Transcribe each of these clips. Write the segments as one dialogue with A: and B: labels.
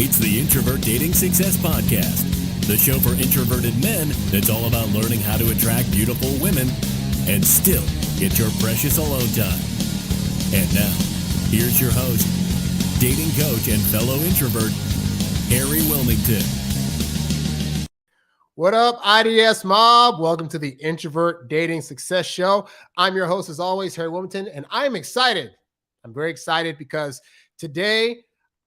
A: It's the Introvert Dating Success Podcast, the show for introverted men that's all about learning how to attract beautiful women and still get your precious alone time. And now, here's your host, dating coach and fellow introvert, Harry Wilmington.
B: What up, IDS Mob? Welcome to the Introvert Dating Success Show. I'm your host, as always, Harry Wilmington, and I'm excited. I'm very excited because today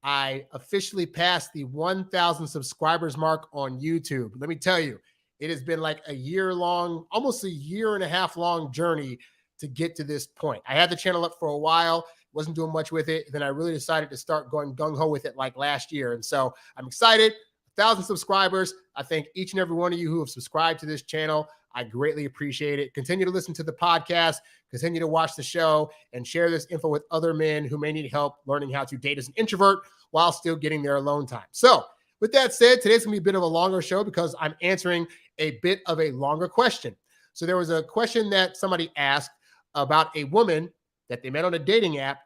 B: I officially passed the 1,000 subscribers mark on YouTube. Let me tell you, it has been like a year-long, almost a year and a half long journey to get to this point. I had the channel up for a while, wasn't doing much with it. Then I really decided to start going gung-ho with it like last year. And so I'm excited. 1,000 subscribers. I thank each and every one of you who have subscribed to this channel. I greatly appreciate it. Continue to listen to the podcast, continue to watch the show, and share this info with other men who may need help learning how to date as an introvert while still getting their alone time. So with that said, today's gonna be a bit of a longer show because I'm answering a bit of a longer question. So there was a question that somebody asked about a woman that they met on a dating app.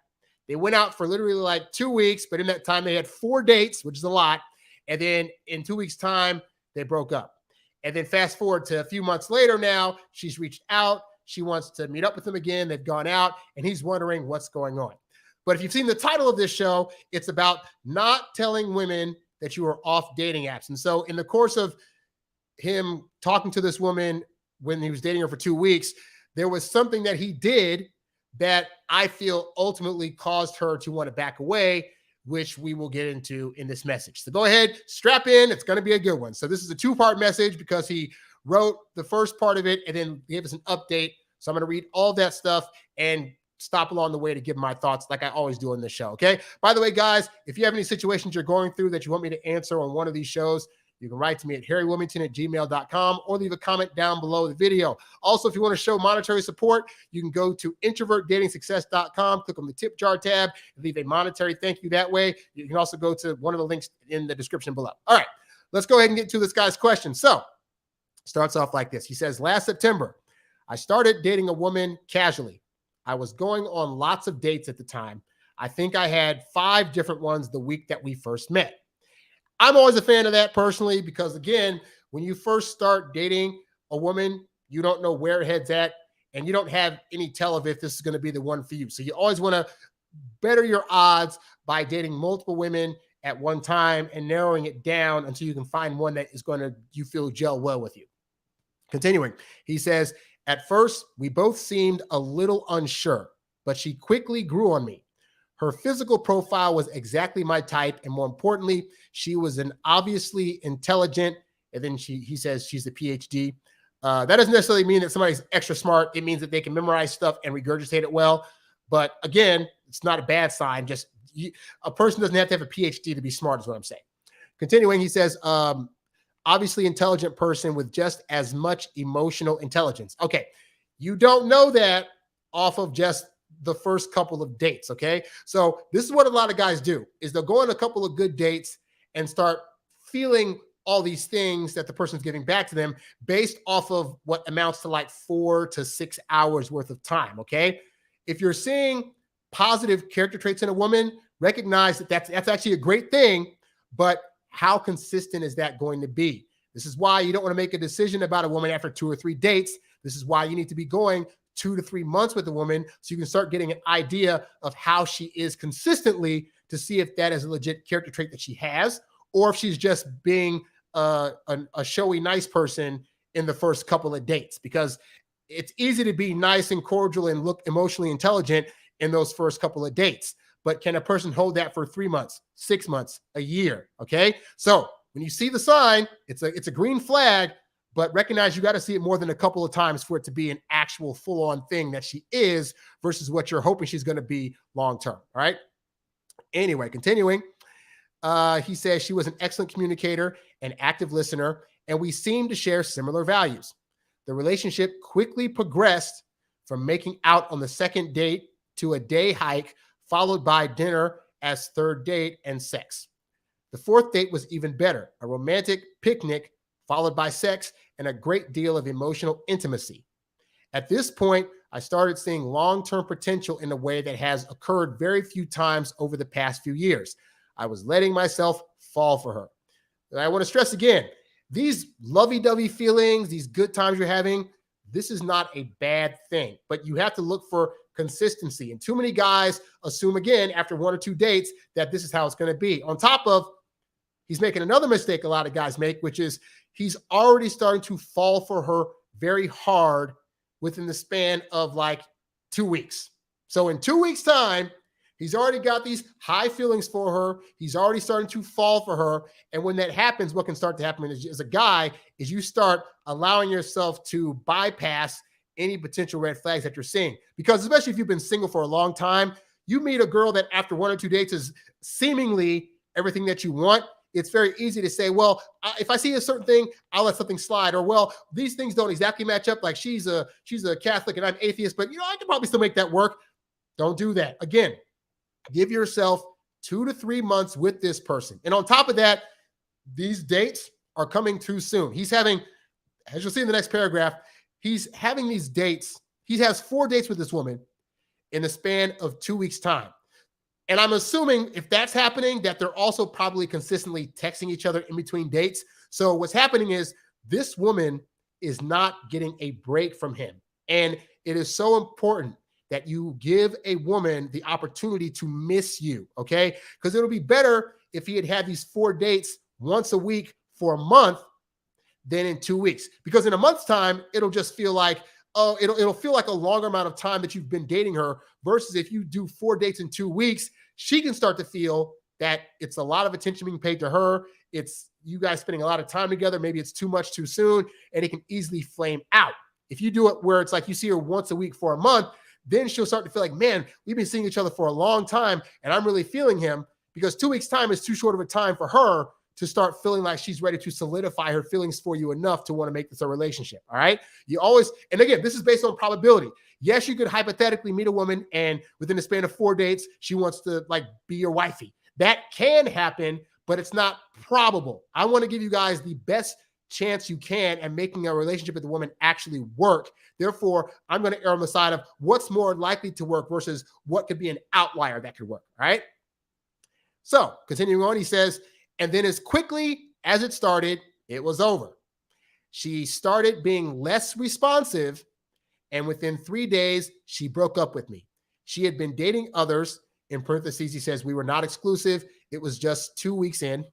B: They went out for literally like 2 weeks, but in that time they had 4 dates, which is a lot. And then in 2 weeks' time, they broke up. And then fast forward to a few months later now, she's reached out. She wants to meet up with him again. They've gone out, and he's wondering what's going on. But if you've seen the title of this show, it's about not telling women that you are off dating apps. And so in the course of him talking to this woman when he was dating her for 2 weeks, there was something that he did that I feel ultimately caused her to want to back away, which we will get into in this message. So go ahead, strap in. It's going to be a good one. So this is a 2-part message because he wrote the first part of it and then gave us an update. So I'm going to read all that stuff and stop along the way to give my thoughts like I always do on this show, okay? By the way, guys, if you have any situations you're going through that you want me to answer on one of these shows, you can write to me at harrywilmington@gmail.com or leave a comment down below the video. Also, if you want to show monetary support, you can go to introvertdatingsuccess.com, click on the tip jar tab, and leave a monetary thank you that way. You can also go to one of the links in the description below. All right, let's go ahead and get to this guy's question. So, starts off like this. He says, last September, I started dating a woman casually. I was going on lots of dates at the time. I think I had 5 different ones the week that we first met. I'm always a fan of that personally because, again, when you first start dating a woman, you don't know where her head's at, and you don't have any tell of if this is going to be the one for you. So you always want to better your odds by dating multiple women at one time and narrowing it down until you can find one that is going to, you feel, gel well with you. Continuing, he says, at first, we both seemed a little unsure, but she quickly grew on me. Her physical profile was exactly my type, and more importantly, she was an obviously intelligent, and then he says she's a PhD. That doesn't necessarily mean that somebody's extra smart. It means that they can memorize stuff and regurgitate it well. But again, it's not a bad sign. Just a person doesn't have to have a PhD to be smart is what I'm saying. Continuing, he says, obviously intelligent person with just as much emotional intelligence. Okay, you don't know that off of just the first couple of dates, okay? So this is what a lot of guys do, is they'll go on a couple of good dates and start feeling all these things that the person's giving back to them based off of what amounts to like 4 to 6 hours worth of time, okay? If you're seeing positive character traits in a woman, recognize that that's actually a great thing, but how consistent is that going to be? This is why you don't want to make a decision about a woman after 2 or 3 dates. This is why you need to be going 2 to 3 months with a woman so you can start getting an idea of how she is consistently to see if that is a legit character trait that she has, or if she's just being a showy, nice person in the first couple of dates, because it's easy to be nice and cordial and look emotionally intelligent in those first couple of dates. But can a person hold that for 3 months, 6 months, a year? Okay. So when you see the sign, it's a green flag, but recognize you got to see it more than a couple of times for it to be an actual full-on thing that she is versus what you're hoping she's going to be long-term. All right. Anyway, continuing, he says she was an excellent communicator and active listener, and we seemed to share similar values. The relationship quickly progressed from making out on the second date to a day hike, followed by dinner as third date and sex. The fourth date was even better, a romantic picnic followed by sex and a great deal of emotional intimacy. At this point, I started seeing long-term potential in a way that has occurred very few times over the past few years. I was letting myself fall for her. And I want to stress again, these lovey-dovey feelings, these good times you're having, this is not a bad thing, but you have to look for consistency. And too many guys assume, again, after 1 or 2 dates, that this is how it's going to be. On top of, he's making another mistake a lot of guys make, which is he's already starting to fall for her very hard within the span of like 2 weeks. So in 2 weeks' time, he's already got these high feelings for her. He's already starting to fall for her. And when that happens, what can start to happen as a guy is you start allowing yourself to bypass any potential red flags that you're seeing. Because especially if you've been single for a long time, you meet a girl that after 1 or 2 dates is seemingly everything that you want. It's very easy to say, well, if I see a certain thing, I'll let something slide. Or, well, these things don't exactly match up. Like she's a Catholic and I'm atheist, but I can probably still make that work. Don't do that. Again, give yourself 2 to 3 months with this person. And on top of that, these dates are coming too soon. He's having, as you'll see in the next paragraph, he's having these dates. He has 4 dates with this woman in the span of 2 weeks' time. And I'm assuming if that's happening, that they're also probably consistently texting each other in between dates. So what's happening is this woman is not getting a break from him. And it is so important that you give a woman the opportunity to miss you, okay? Because it'll be better if he had these 4 dates once a week for a month than in 2 weeks. Because in a month's time, it'll just feel like, oh, it'll feel like a longer amount of time that you've been dating her versus if you do 4 dates in 2 weeks, she can start to feel that it's a lot of attention being paid to her. It's you guys spending a lot of time together. Maybe it's too much too soon, and it can easily flame out. If you do it where it's like you see her once a week for a month, then she'll start to feel like, man, we've been seeing each other for a long time, and I'm really feeling him, because 2 weeks' time is too short of a time for her to start feeling like she's ready to solidify her feelings for you enough to want to make this a relationship. All right. You always, and again, this is based on probability. Yes, you could hypothetically meet a woman and within the span of 4 dates, she wants to like be your wifey. That can happen, but it's not probable. I want to give you guys the best chance you can at making a relationship with a woman actually work. Therefore, I'm going to err on the side of what's more likely to work versus what could be an outlier that could work. All right. So continuing on, he says, and then as quickly as it started, it was over. She started being less responsive, and within 3 days, she broke up with me. She had been dating others. In parentheses, he says, we were not exclusive. It was just 2 weeks in,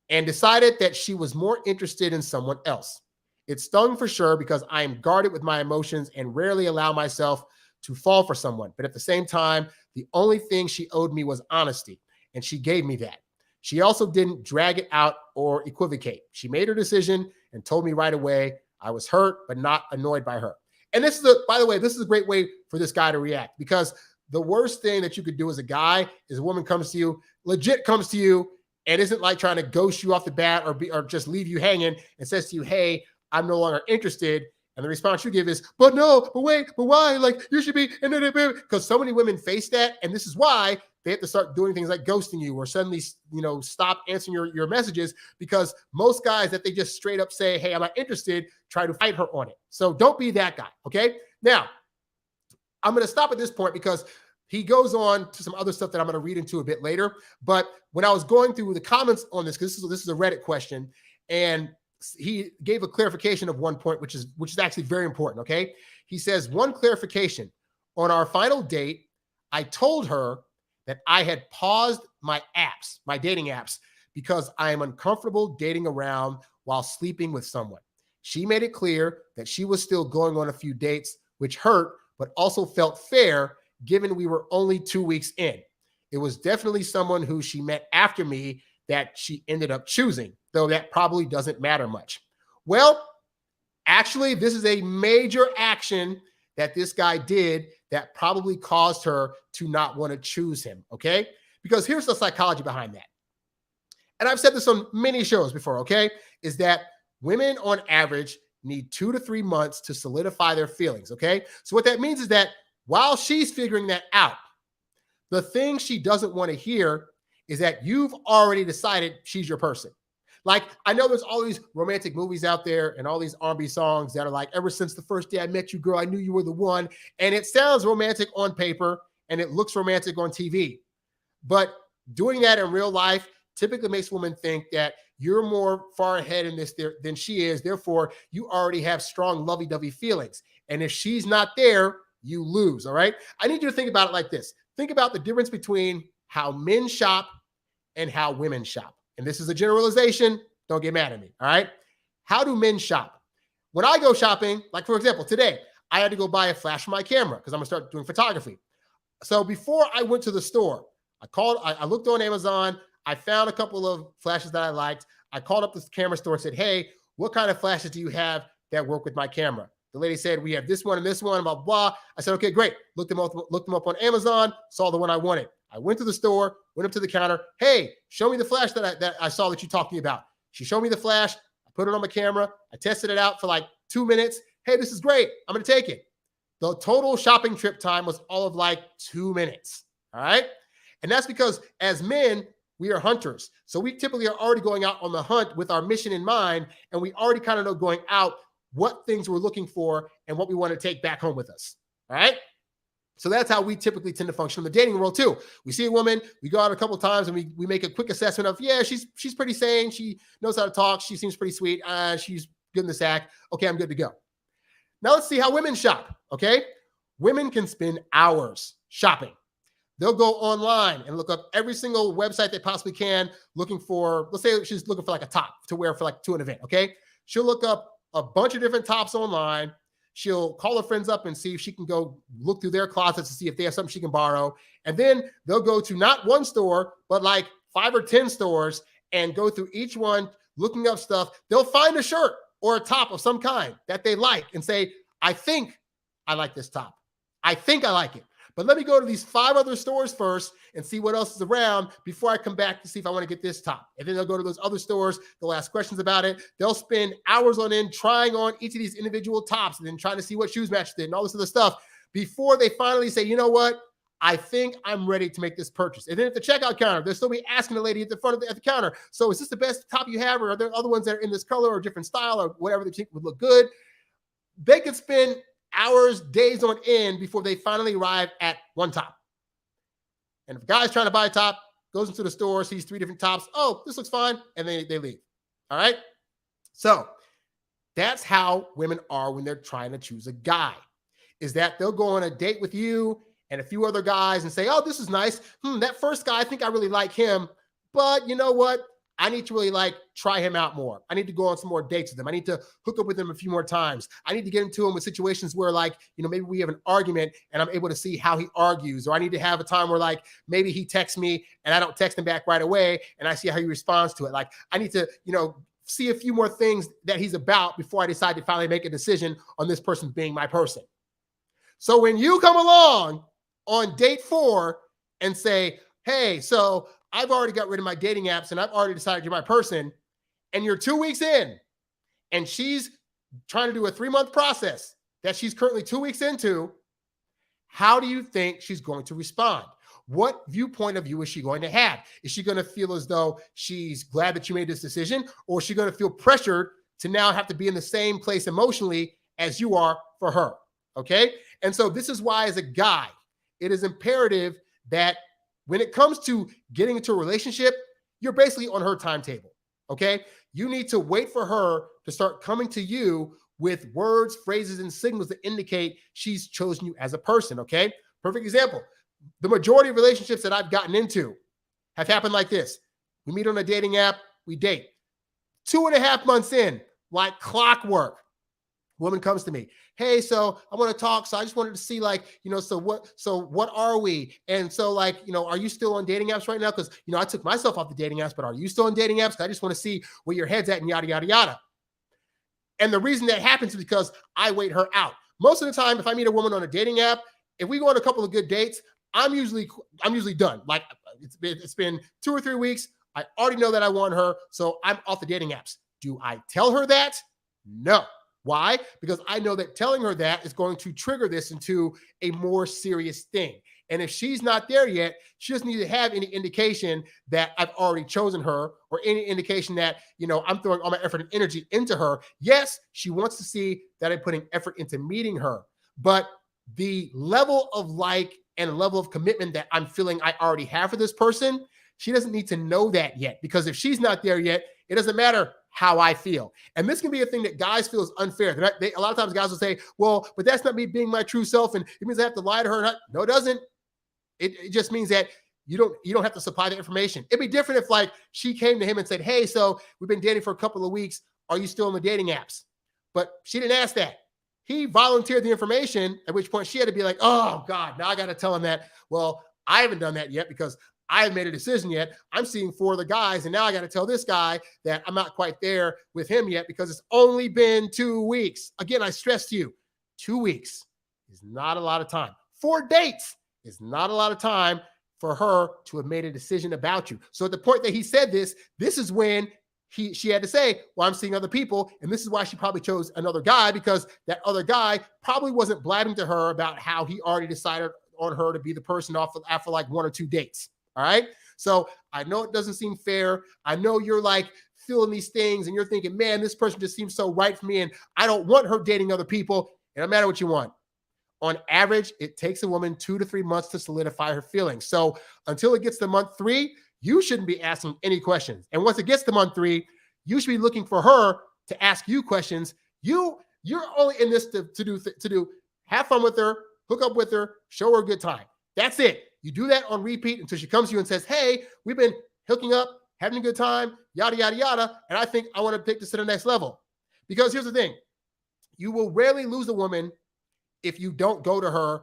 B: and decided that she was more interested in someone else. It stung for sure because I am guarded with my emotions and rarely allow myself to fall for someone. But at the same time, the only thing she owed me was honesty, and she gave me that. She also didn't drag it out or equivocate. She made her decision and told me right away. I was hurt, but not annoyed by her. And this is by the way, this is a great way for this guy to react, because the worst thing that you could do as a guy is a woman comes to you, legit comes to you, and isn't like trying to ghost you off the bat or just leave you hanging and says to you, hey, I'm no longer interested. And the response you give is, but no, but wait, but why? Like you should be, because so many women face that. And this is why they have to start doing things like ghosting you or suddenly, stop answering your messages, because most guys that they just straight up say, hey, I'm not interested, try to fight her on it. So don't be that guy. Okay. Now I'm going to stop at this point because he goes on to some other stuff that I'm going to read into a bit later. But when I was going through the comments on this, because this is a Reddit question, and he gave a clarification of one point, which is actually very important. Okay. He says, one clarification: on our final date, I told her that I had paused my dating apps, because I am uncomfortable dating around while sleeping with someone. She made it clear that she was still going on a few dates, which hurt, but also felt fair given we were only 2 weeks in. It was definitely someone who she met after me that she ended up choosing, though that probably doesn't matter much. Well, actually, this is a major action that this guy did that probably caused her to not want to choose him, okay? Because here's the psychology behind that. And I've said this on many shows before, okay? Is that women on average need 2 to 3 months to solidify their feelings, okay? So what that means is that while she's figuring that out, the thing she doesn't want to hear is that you've already decided she's your person. Like, I know there's all these romantic movies out there and all these R&B songs that are like, ever since the first day I met you, girl, I knew you were the one. And it sounds romantic on paper and it looks romantic on TV. But Doing that in real life typically makes women think that you're more far ahead in this than she is. Therefore, you already have strong lovey-dovey feelings. And if she's not there, you lose, all right? I need you to think about it like this. Think about the difference between how men shop and how women shop. And this is a generalization. Don't get mad at me, all right? How do men shop? When I go shopping, like for example, today, I had to go buy a flash for my camera because I'm gonna start doing photography. So before I went to the store, I looked on Amazon, I found a couple of flashes that I liked. I called up the camera store and said, hey, what kind of flashes do you have that work with my camera? The lady said, we have this one and this one, blah, blah. I said, okay, great. Looked them up on Amazon, saw the one I wanted. I went to the store, went up to the counter. Hey, show me the flash that I saw that you talked to me about. She showed me the flash. I put it on my camera. I tested it out for like 2 minutes. Hey, this is great. I'm going to take it. The total shopping trip time was all of like 2 minutes. All right. And that's because as men, we are hunters. So we typically are already going out on the hunt with our mission in mind. And we already kind of know going out what things we're looking for and what we want to take back home with us. All right. So that's how we typically tend to function in the dating world too. We see a woman, we go out a couple of times and we make a quick assessment of, yeah, she's pretty sane. She knows how to talk. She seems pretty sweet. She's good in this act. Okay, I'm good to go. Now let's see how women shop. Okay. Women can spend hours shopping. They'll go online and look up every single website they possibly can, looking for, let's say she's looking for like a top to wear for like to an event, okay? She'll look up a bunch of different tops online. She'll call her friends up and see if she can go look through their closets to see if they have something she can borrow. And then they'll go to not one store, but like 5 or 10 stores and go through each one, looking up stuff. They'll find a shirt or a top of some kind that they like and say, I think I like this top. I think I like it. But let me go to these 5 other stores first and see what else is around before I come back to see if I want to get this top. And then they'll go to those other stores. They'll ask questions about it. They'll spend hours on end trying on each of these individual tops and then trying to see what shoes match it and all this other stuff before they finally say, you know what? I think I'm ready to make this purchase. And then at the checkout counter, they'll still be asking the lady at the front of at the counter, so is this the best top you have, or are there other ones that are in this color or different style or whatever they think would look good? They could spend hours, days on end before they finally arrive at one top. And if a guy's trying to buy a top, goes into the store, sees 3 different tops, oh, this looks fine, and then they leave. All right? So that's how women are when they're trying to choose a guy, is that they'll go on a date with you and a few other guys and say, oh, this is nice. That first guy, I think I really like him, but you know what? I need to really like try him out more. I need to go on some more dates with him. I need to hook up with him a few more times. I need to get into him with situations where like, maybe we have an argument and I'm able to see how he argues, or I need to have a time where like, maybe he texts me and I don't text him back right away and I see how he responds to it. Like I need to, see a few more things that he's about before I decide to finally make a decision on this person being my person. So when you come along on date 4 and say, hey, so I've already got rid of my dating apps and I've already decided you're my person, and you're 2 weeks in and she's trying to do a 3-month process that she's currently 2 weeks into, how do you think she's going to respond? What viewpoint of you is she going to have? Is she going to feel as though she's glad that you made this decision, or is she going to feel pressured to now have to be in the same place emotionally as you are for her? Okay. And so this is why, as a guy, it is imperative that when it comes to getting into a relationship, you're basically on her timetable, okay? You need to wait for her to start coming to you with words, phrases, and signals that indicate she's chosen you as a person, okay? Perfect example. The majority of relationships that I've gotten into have happened like this. We meet on a dating app, we date. 2.5 months in, like clockwork, woman comes to me. Hey, so I want to talk. So I just wanted to see so what are we? And so are you still on dating apps right now? Because, I took myself off the dating apps, but are you still on dating apps? I just want to see where your head's at and yada, yada, yada. And the reason that happens is because I wait her out. Most of the time, if I meet a woman on a dating app, if we go on a couple of good dates, I'm usually done. Like it's been 2 or 3 weeks. I already know that I want her. So I'm off the dating apps. Do I tell her that? No. Why? Because I know that telling her that is going to trigger this into a more serious thing. And if she's not there yet, she doesn't need to have any indication that I've already chosen her, or any indication that, I'm throwing all my effort and energy into her. Yes, she wants to see that I'm putting effort into meeting her, but the level of and level of commitment that I'm feeling I already have for this person She doesn't need to know that yet, because if she's not there yet, it doesn't matter how I feel. And this can be a thing that guys feel is unfair. A lot of times guys will say, well, but that's not me being my true self, and it means I have to lie to her. No, it doesn't. It just means that you don't have to supply the information. It'd be different if like she came to him and said, hey, so we've been dating for a couple of weeks. Are you still on the dating apps? But she didn't ask that. He volunteered the information, at which point she had to be like, oh God, now I got to tell him that, well, I haven't done that yet because I haven't made a decision yet. I'm seeing 4 other guys, and now I got to tell this guy that I'm not quite there with him yet because it's only been 2 weeks. Again, I stress to you, 2 weeks is not a lot of time. 4 dates is not a lot of time for her to have made a decision about you. So at the point that he said this is when she had to say, well, I'm seeing other people. And this is why she probably chose another guy, because that other guy probably wasn't blabbing to her about how he already decided on her to be the person after like 1 or 2 dates. All right. So I know it doesn't seem fair. I know you're like feeling these things and you're thinking, man, this person just seems so right for me, and I don't want her dating other people. It don't matter what you want. On average, it takes a woman 2 to 3 months to solidify her feelings. So until it gets to month 3, you shouldn't be asking any questions. And once it gets to month 3, you should be looking for her to ask you questions. You're only in this to have fun with her, hook up with her, show her a good time. That's it. You do that on repeat until she comes to you and says, hey, we've been hooking up, having a good time, yada, yada, yada. And I think I want to take this to the next level. Because here's the thing. You will rarely lose a woman if you don't go to her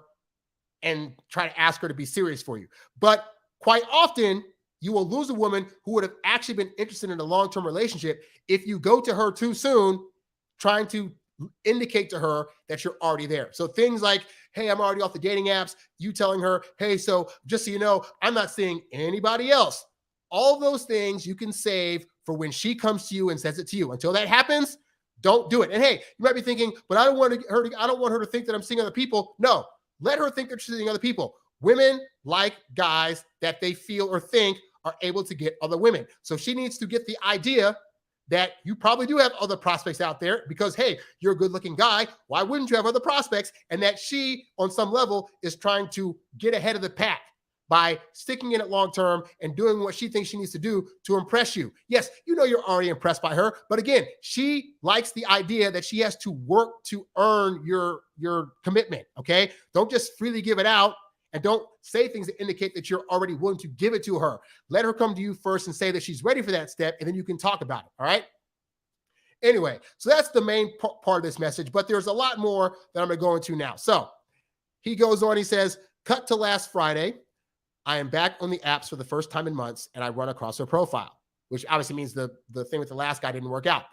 B: and try to ask her to be serious for you. But quite often, you will lose a woman who would have actually been interested in a long-term relationship if you go to her too soon, trying to indicate to her that you're already there. So things like, hey, I'm already off the dating apps. You telling her, hey, so just so you know, I'm not seeing anybody else. All those things you can save for when she comes to you and says it to you. Until that happens, don't do it. And hey, you might be thinking, but I don't want her to think that I'm seeing other people. No, let her think that she's seeing other people. Women like guys that they feel or think are able to get other women. So she needs to get the idea that you probably do have other prospects out there because, hey, you're a good looking guy. Why wouldn't you have other prospects? And that she, on some level, is trying to get ahead of the pack by sticking in it long term and doing what she thinks she needs to do to impress you. Yes, you know you're already impressed by her, but again, she likes the idea that she has to work to earn your commitment, okay? Don't just freely give it out, and don't say things that indicate that you're already willing to give it to her. Let her come to you first and say that she's ready for that step, and then you can talk about it, all right? Anyway, so that's the main part of this message, but there's a lot more that I'm going to go into now. So he goes on, he says, cut to last Friday. I am back on the apps for the first time in months, and I run across her profile, which obviously means the thing with the last guy didn't work out.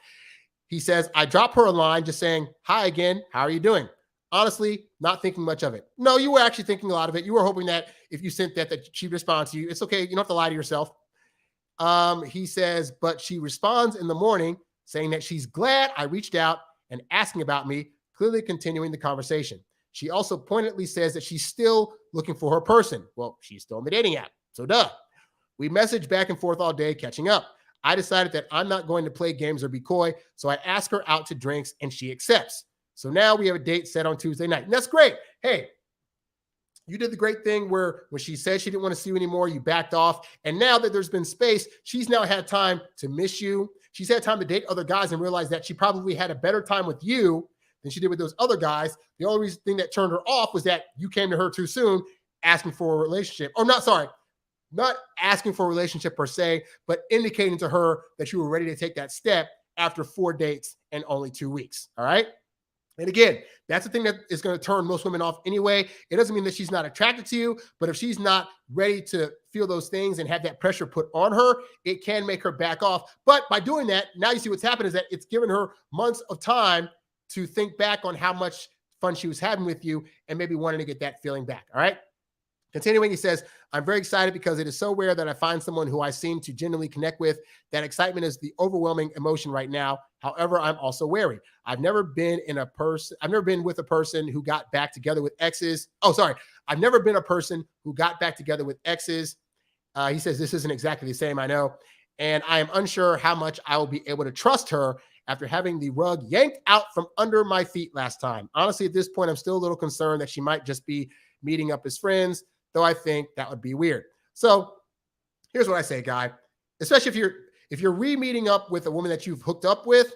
B: He says, I drop her a line just saying, hi again, how are you doing? Honestly, not thinking much of it. No, you were actually thinking a lot of it. You were hoping that if you sent that she'd respond to you. It's okay. You don't have to lie to yourself. He says, but she responds in the morning saying that she's glad I reached out and asking about me, clearly continuing the conversation. She also pointedly says that she's still looking for her person. Well, she's still on the dating app, so duh. We messaged back and forth all day, catching up. I decided that I'm not going to play games or be coy, so I ask her out to drinks and she accepts. So now we have a date set on Tuesday night. And that's great. Hey, you did the great thing where when she said she didn't want to see you anymore, you backed off. And now that there's been space, she's now had time to miss you. She's had time to date other guys and realize that she probably had a better time with you than she did with those other guys. The only thing that turned her off was that you came to her too soon, asking for a relationship. Or not asking for a relationship per se, but indicating to her that you were ready to take that step after 4 dates and only 2 weeks. All right. And again, that's the thing that is going to turn most women off anyway. It doesn't mean that she's not attracted to you, but if she's not ready to feel those things and have that pressure put on her, it can make her back off. But by doing that, now you see what's happened is that it's given her months of time to think back on how much fun she was having with you and maybe wanting to get that feeling back. All right. Continuing, he says, I'm very excited because it is so rare that I find someone who I seem to genuinely connect with. That excitement is the overwhelming emotion right now. However, I'm also wary. I've never been with a person who got back together with exes. I've never been a person who got back together with exes. He says, this isn't exactly the same, I know. And I am unsure how much I will be able to trust her after having the rug yanked out from under my feet last time. Honestly, at this point, I'm still a little concerned that she might just be meeting up as friends, though I think that would be weird. So Here's what I say, guy. Especially if you're re-meeting up with a woman that you've hooked up with,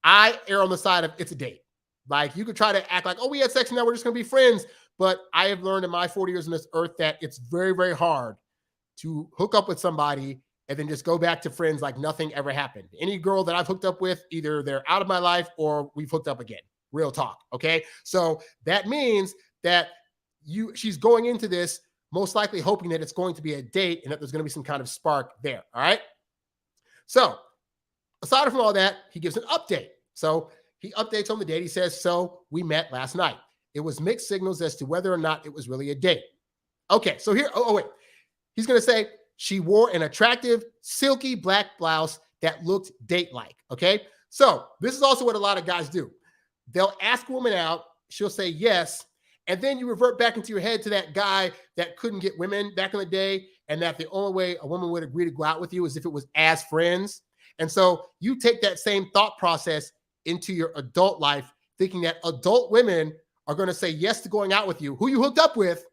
B: I err on the side of it's a date. Like you could try to act like, oh, we had sex and now we're just gonna be friends. But I have learned in my 40 years on this earth that it's very, very hard to hook up with somebody and then just go back to friends like nothing ever happened. Any girl that I've hooked up with, either they're out of my life or we've hooked up again. Real talk. Okay. So that means that she's going into this most likely hoping that it's going to be a date and that there's going to be some kind of spark there. All right. So aside from all that, he gives an update. So he updates on the date. He says, so we met last night. It was mixed signals as to whether or not it was really a date. Okay. So here, wait. He's going to say she wore an attractive, silky black blouse that looked date-like. Okay. So this is also what a lot of guys do. They'll ask a woman out. She'll say yes. And then you revert back into your head to that guy that couldn't get women back in the day, and that the only way a woman would agree to go out with you is if it was as friends. And so you take that same thought process into your adult life, thinking that adult women are going to say yes to going out with you, who you hooked up with,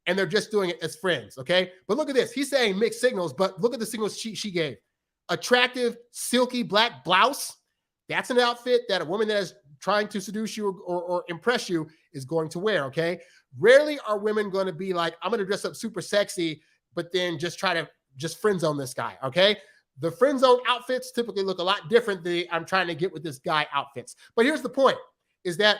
B: and they're just doing it as friends, okay? But look at this. He's saying mixed signals, but look at the signals she gave. Attractive, silky black blouse. That's an outfit that a woman that is trying to seduce you or impress you is going to wear, okay? Rarely are women going to be like, I'm going to dress up super sexy, but then just try to friend zone this guy, okay? The friend zone outfits typically look a lot different than I'm trying to get with this guy outfits. But here's the point, is that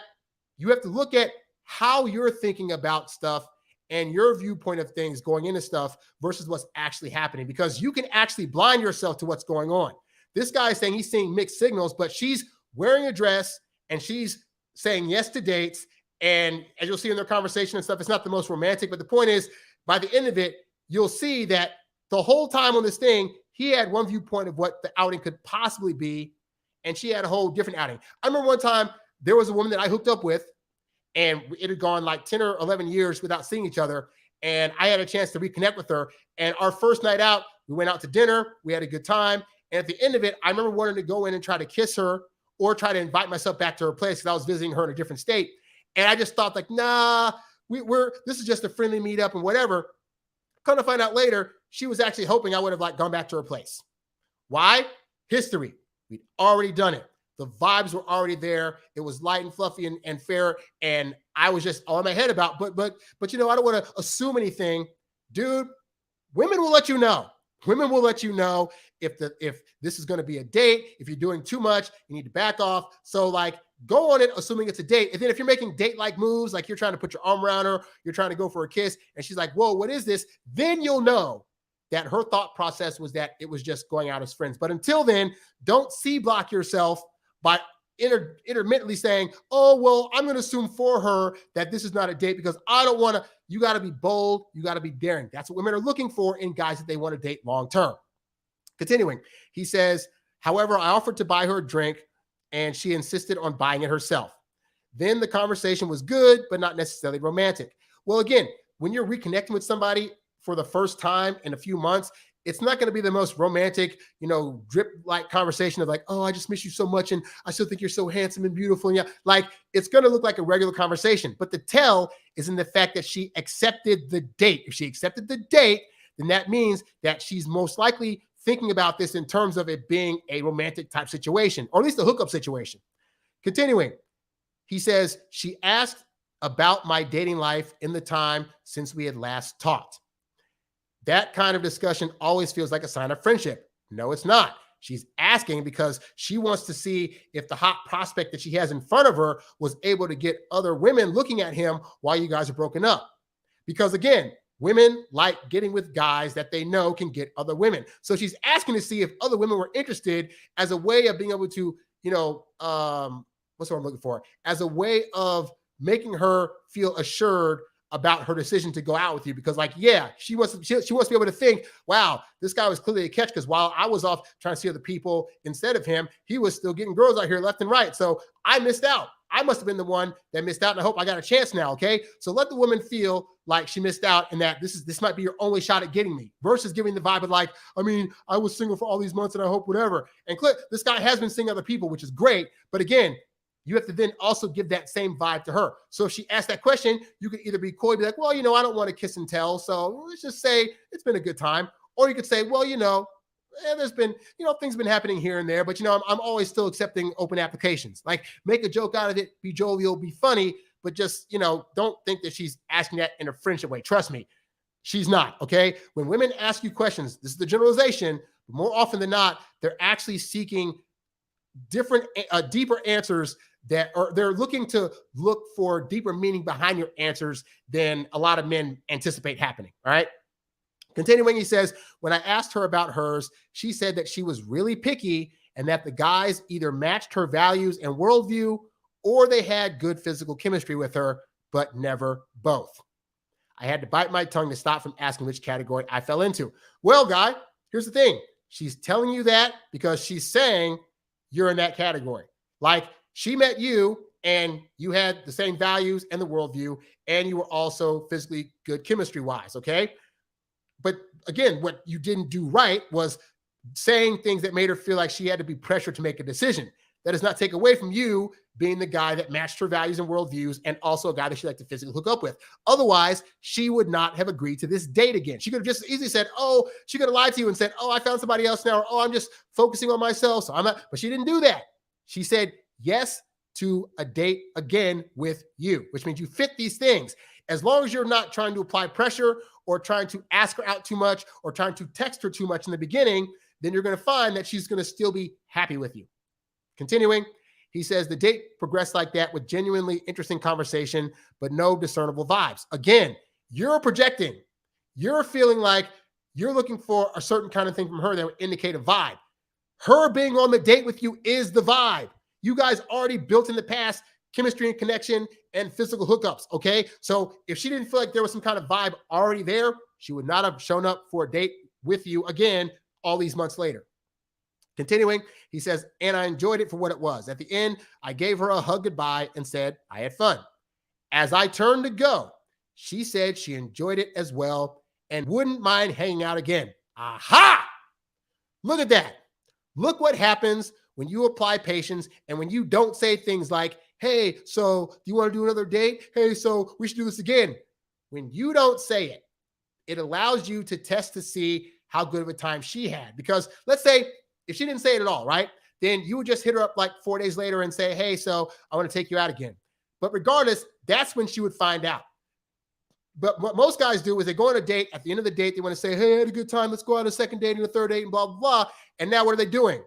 B: you have to look at how you're thinking about stuff and your viewpoint of things going into stuff versus what's actually happening, because you can actually blind yourself to what's going on. This guy is saying he's seeing mixed signals, but she's wearing a dress and she's saying yes to dates. And as you'll see in their conversation and stuff, it's not the most romantic, but the point is, by the end of it, you'll see that the whole time on this thing, he had one viewpoint of what the outing could possibly be, and she had a whole different outing. I remember one time there was a woman that I hooked up with, and it had gone like 10 or 11 years without seeing each other, and I had a chance to reconnect with her. And our first night out, we went out to dinner. We had a good time. And at the end of it, I remember wanting to go in and try to kiss her or try to invite myself back to her place because I was visiting her in a different state. And I just thought like, nah, this is just a friendly meetup and whatever. Come to find out later, she was actually hoping I would have like gone back to her place. Why? History. We'd already done it. The vibes were already there. It was light and fluffy and fair. And I was just all in my head about, but you know, I don't want to assume anything. Dude, women will let you know. Women will let you know if this is going to be a date. If you're doing too much, you need to back off. So like, go on it assuming it's a date. And then if you're making date-like moves, like you're trying to put your arm around her, you're trying to go for a kiss, and she's like, whoa, what is this? Then you'll know that her thought process was that it was just going out as friends. But until then, don't C-block yourself by intermittently saying, oh, well, I'm going to assume for her that this is not a date because I don't want to. You got to be bold. You got to be daring. That's what women are looking for in guys that they want to date long-term. Continuing, he says, however, I offered to buy her a drink and she insisted on buying it herself. Then the conversation was good, but not necessarily romantic. Well, again, when you're reconnecting with somebody for the first time in a few months, it's not going to be the most romantic, drip-like conversation of like, oh, I just miss you so much. And I still think you're so handsome and beautiful. And yeah, like it's going to look like a regular conversation. But the tell is in the fact that she accepted the date. If she accepted the date, then that means that she's most likely thinking about this in terms of it being a romantic type situation, or at least a hookup situation. Continuing, he says, she asked about my dating life in the time since we had last talked. That kind of discussion always feels like a sign of friendship. No, it's not. She's asking because she wants to see if the hot prospect that she has in front of her was able to get other women looking at him while you guys are broken up. Because again, women like getting with guys that they know can get other women. So she's asking to see if other women were interested as a way of being able to, what's what I'm looking for? As a way of making her feel assured about her decision to go out with you, because like, yeah, she wants to be able to think, wow, this guy was clearly a catch, because while I was off trying to see other people instead of him, he was still getting girls out here left and right. So I missed out. I must have been the one that missed out, and I hope I got a chance now, okay? So let the woman feel like she missed out and that this might be your only shot at getting me, versus giving the vibe of like, I mean, I was single for all these months and I hope whatever. And this guy has been seeing other people, which is great. But again, you have to then also give that same vibe to her. So if she asks that question, you could either be coy, be like, well, I don't want to kiss and tell, so let's just say it's been a good time. Or you could say, well, there's been, things been happening here and there, but I'm always still accepting open applications. Like, make a joke out of it, be jovial, be funny, but just, don't think that she's asking that in a friendship way. Trust me, she's not. Okay. When women ask you questions, this is the generalization, but more often than not, they're actually seeking different, deeper answers or they're looking to look for deeper meaning behind your answers than a lot of men anticipate happening. All right. Continuing, he says, when I asked her about hers, she said that she was really picky and that the guys either matched her values and worldview or they had good physical chemistry with her, but never both. I had to bite my tongue to stop from asking which category I fell into. Well, guy, here's the thing. She's telling you that because she's saying you're in that category. Like, she met you and you had the same values and the worldview, and you were also physically good chemistry-wise, okay? But again, what you didn't do right was saying things that made her feel like she had to be pressured to make a decision. That does not take away from you being the guy that matched her values and worldviews and also a guy that she liked to physically hook up with. Otherwise, she would not have agreed to this date again. She could have just easily said, oh, she could have lied to you and said, oh, I found somebody else now. Or, oh, I'm just focusing on myself. So I'm not, but she didn't do that. She said yes to a date again with you, which means you fit these things. As long as you're not trying to apply pressure or trying to ask her out too much or trying to text her too much in the beginning, then you're going to find that she's going to still be happy with you. Continuing, he says the date progressed like that with genuinely interesting conversation, but no discernible vibes. Again, you're projecting. You're feeling like you're looking for a certain kind of thing from her that would indicate a vibe. Her being on the date with you is the vibe. You guys already built in the past chemistry and connection and physical hookups, okay? So if she didn't feel like there was some kind of vibe already there, she would not have shown up for a date with you again all these months later. Continuing, he says, and I enjoyed it for what it was. At the end, I gave her a hug goodbye and said I had fun. As I turned to go, she said she enjoyed it as well and wouldn't mind hanging out again. Aha! Look at that. Look what happens when you apply patience and when you don't say things like, hey, so do you want to do another date? Hey, so we should do this again. When you don't say it, it allows you to test to see how good of a time she had. Because let's say if she didn't say it at all, right? Then you would just hit her up like 4 days later and say, hey, so I want to take you out again. But regardless, that's when she would find out. But what most guys do is they go on a date. At the end of the date, they want to say, hey, I had a good time. Let's go on a second date and a third date and blah, blah, blah. And now what are they doing?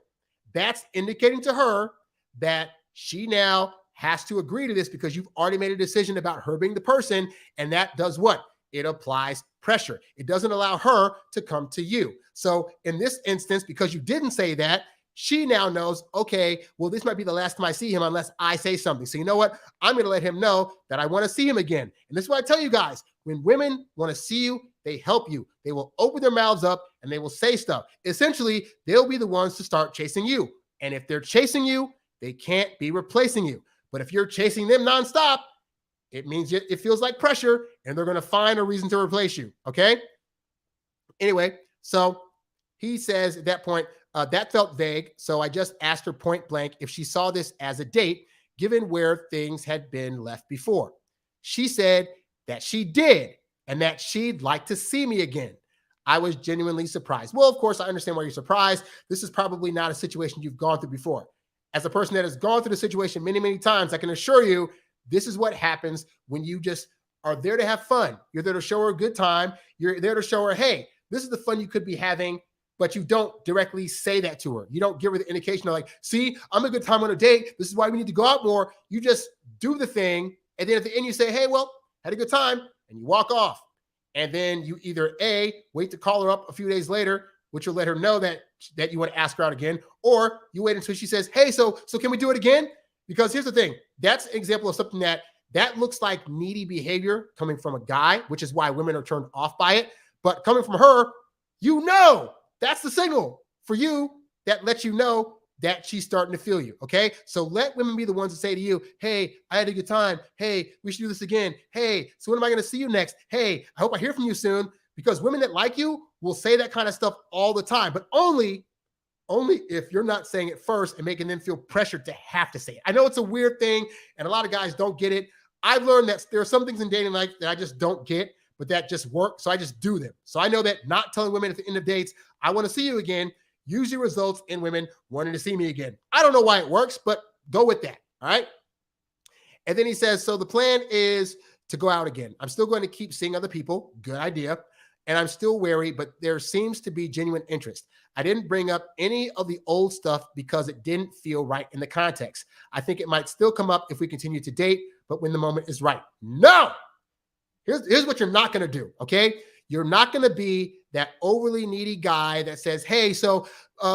B: That's indicating to her that she now has to agree to this because you've already made a decision about her being the person. And that does what? It applies pressure. It doesn't allow her to come to you. So in this instance, because you didn't say that, she now knows, okay, well, this might be the last time I see him unless I say something. So you know what? I'm going to let him know that I want to see him again. And this is what I tell you guys. When women want to see you, they help you. They will open their mouths up and they will say stuff. Essentially, they'll be the ones to start chasing you. And if they're chasing you, they can't be replacing you. But if you're chasing them nonstop, it means it feels like pressure and they're going to find a reason to replace you. Okay. Anyway, so he says at that point, that felt vague. So I just asked her point blank if she saw this as a date, given where things had been left before. She said that she did and that she'd like to see me again. I was genuinely surprised. Well, of course, I understand why you're surprised. This is probably not a situation you've gone through before. As a person that has gone through the situation many, many times, I can assure you this is what happens when you just are there to have fun. You're there to show her a good time. You're there to show her, hey, this is the fun you could be having, but you don't directly say that to her. You don't give her the indication of like, see, I'm a good time on a date. This is why we need to go out more. You just do the thing. And then at the end, you say, hey, well, had a good time. And you walk off. And then you either A, wait to call her up a few days later, which will let her know that you want to ask her out again, or you wait until she says, hey, so can we do it again? Because here's the thing. That's an example of something that looks like needy behavior coming from a guy, which is why women are turned off by it. But coming from her, you know, that's the signal for you that lets you know that she's starting to feel you, okay? So let women be the ones to say to you, hey, I had a good time. Hey, we should do this again. Hey, so when am I going to see you next? Hey, I hope I hear from you soon. Because women that like you will say that kind of stuff all the time, but only if you're not saying it first and making them feel pressured to have to say it. I know it's a weird thing, and a lot of guys don't get it. I've learned that there are some things in dating life that I just don't get, but that just work. So I just do them. So I know that not telling women at the end of dates, I want to see you again, usually results in women wanting to see me again. I don't know why it works, but go with that. All right. And then he says, so the plan is to go out again. I'm still going to keep seeing other people. Good idea. And I'm still wary, but there seems to be genuine interest. I didn't bring up any of the old stuff because it didn't feel right in the context. I think it might still come up if we continue to date, but when the moment is right. No! Here's what you're not going to do, okay? You're not going to be that overly needy guy that says, hey, so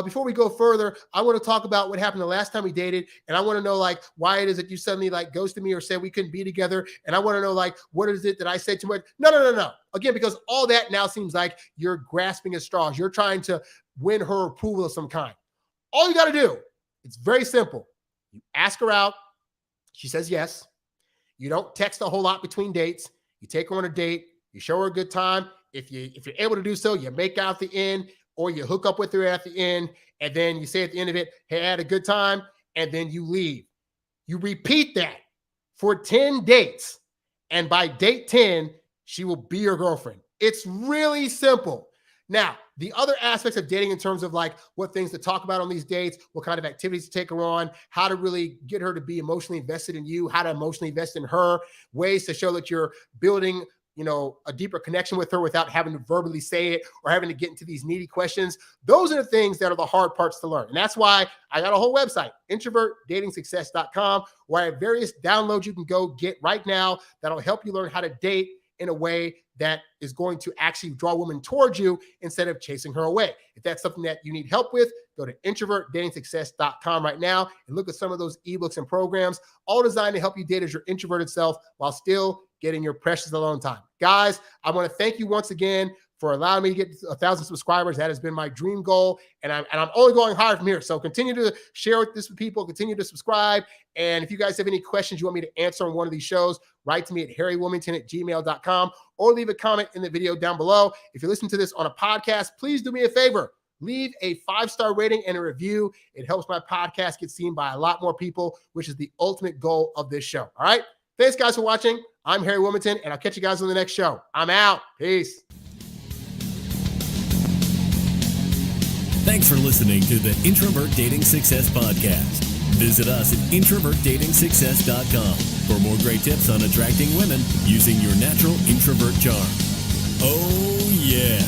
B: before we go further, I want to talk about what happened the last time we dated. And I want to know, like, why it is that you suddenly, like, ghosted me or said we couldn't be together. And I want to know, like, what is it that I said too much? No. Again, because all that now seems like you're grasping at straws. You're trying to win her approval of some kind. All you got to do, it's very simple. You ask her out. She says yes. You don't text a whole lot between dates. You take her on a date. You show her a good time. If you're able to do so, you make out the end, or you hook up with her at the end, and then you say at the end of it, hey, I had a good time, and then you leave. You repeat that for 10 dates, and by date 10, she will be your girlfriend. It's really simple. Now, the other aspects of dating in terms of like what things to talk about on these dates, what kind of activities to take her on, how to really get her to be emotionally invested in you, how to emotionally invest in her, ways to show that you're building, you know, a deeper connection with her without having to verbally say it or having to get into these needy questions. Those are the things that are the hard parts to learn. And that's why I got a whole website, introvertdatingsuccess.com, where I have various downloads you can go get right now that'll help you learn how to date in a way that is going to actually draw women towards you instead of chasing her away. If that's something that you need help with, go to introvertdatingsuccess.com right now and look at some of those ebooks and programs, all designed to help you date as your introverted self while still getting your precious alone time. Guys, I want to thank you once again for allowing me to get 1,000 subscribers. That has been my dream goal, and I'm only going higher from here. So continue to share this with people, continue to subscribe, and if you guys have any questions you want me to answer on one of these shows, write to me at harrywilmington@gmail.com or leave a comment in the video down below. If you're listening to this on a podcast, please do me a favor. Leave a 5-star rating and a review. It helps my podcast get seen by a lot more people, which is the ultimate goal of this show. All right? Thanks, guys, for watching. I'm Harry Wilmington, and I'll catch you guys on the next show. I'm out. Peace.
A: Thanks for listening to the Introvert Dating Success Podcast. Visit us at introvertdatingsuccess.com for more great tips on attracting women using your natural introvert charm. Oh, yeah.